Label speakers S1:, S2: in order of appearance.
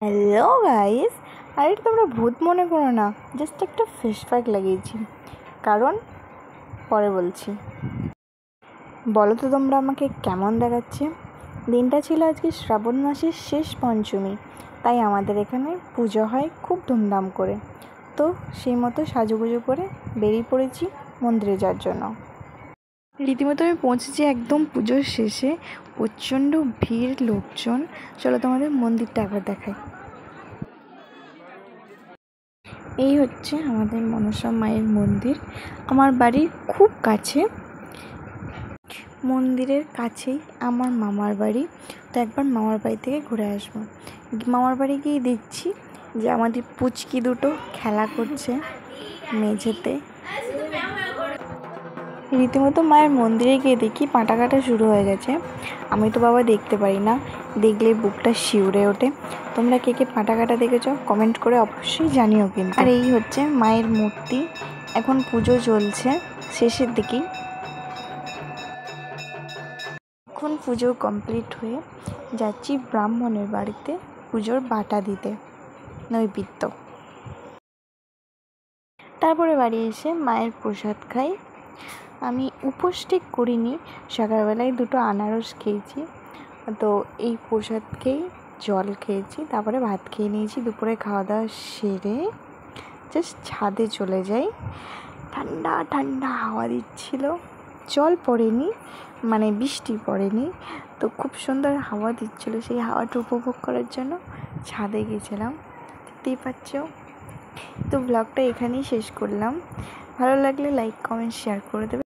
S1: Hello guys, আরে তোমরা ভূত মনে করো না, জাস্ট একটা ফেস প্যাক লাগিয়েছি। কারণ পরে বলছি। বলো তো তোমরা আমাকে কেমন দেখাচ্ছে? দিনটা ছিল আজকে শ্রাবণ মাসের শেষ পঞ্চমী, তাই আমাদের এখানে পুজো হয় খুব ধুমধাম করে। তো সেই মতো সাজুগুজু করে বেরিয়ে পড়েছি মন্দিরে যাওয়ার জন্য। রীতিমতো আমি পৌঁছেছি একদম পুজোর শেষে, প্রচণ্ড ভিড় লোকজন। চলো তোমাদের মন্দিরটা একবার দেখাই। এই হচ্ছে আমাদের মনসা মায়ের মন্দির, আমার বাড়ির খুব কাছে। মন্দিরের কাছেই আমার মামার বাড়ি, তো একবার মামার বাড়ি থেকে ঘুরে আসবো। মামার বাড়ি গিয়ে দেখছি যে আমাদের পুচকি দুটো খেলা করছে মেঝেতে। রীতিমতো মায়ের মন্দিরে গিয়ে দেখি পাঁটা কাটা শুরু হয়ে গেছে। আমি তো বাবা দেখতে পারি না, দেখলে বুকটা শিউরে ওঠে। তোমরা কে কে পাঁটা কাটা দেখেছ কমেন্ট করে অবশ্যই জানিও কিন্তু। আর এই হচ্ছে মায়ের মূর্তি, এখন পুজো চলছে শেষের দিকেই। এখন পুজো কমপ্লিট হয়ে যাচ্ছি ব্রাহ্মণের বাড়িতে পুজোর বাটা দিতে, নৈবেদ্য। তারপরে বাড়ি এসে মায়ের প্রসাদ খাই। আমি উপোস ঠিক করিনি, সকালবেলায় দুটো আনারস খেয়েছি, তো এই প্রসাদ খেয়েই জল খেয়েছি, তারপরে ভাত খেয়ে নিয়েছি। দুপুরে খাওয়া দাওয়া সেরে জাস্ট ছাদে চলে যাই। ঠান্ডা ঠান্ডা হাওয়া দিচ্ছিল, জল পড়েনি, মানে বৃষ্টি পড়েনি, তো খুব সুন্দর হাওয়া দিচ্ছিল। সেই হাওয়াটা উপভোগ করার জন্য ছাদে গেছিলাম, দেখতেই পাচ্ছ। তো ব্লগটা এখানেই শেষ করলাম। ভালো লাগলে লাইক কমেন্ট শেয়ার করে দেবে।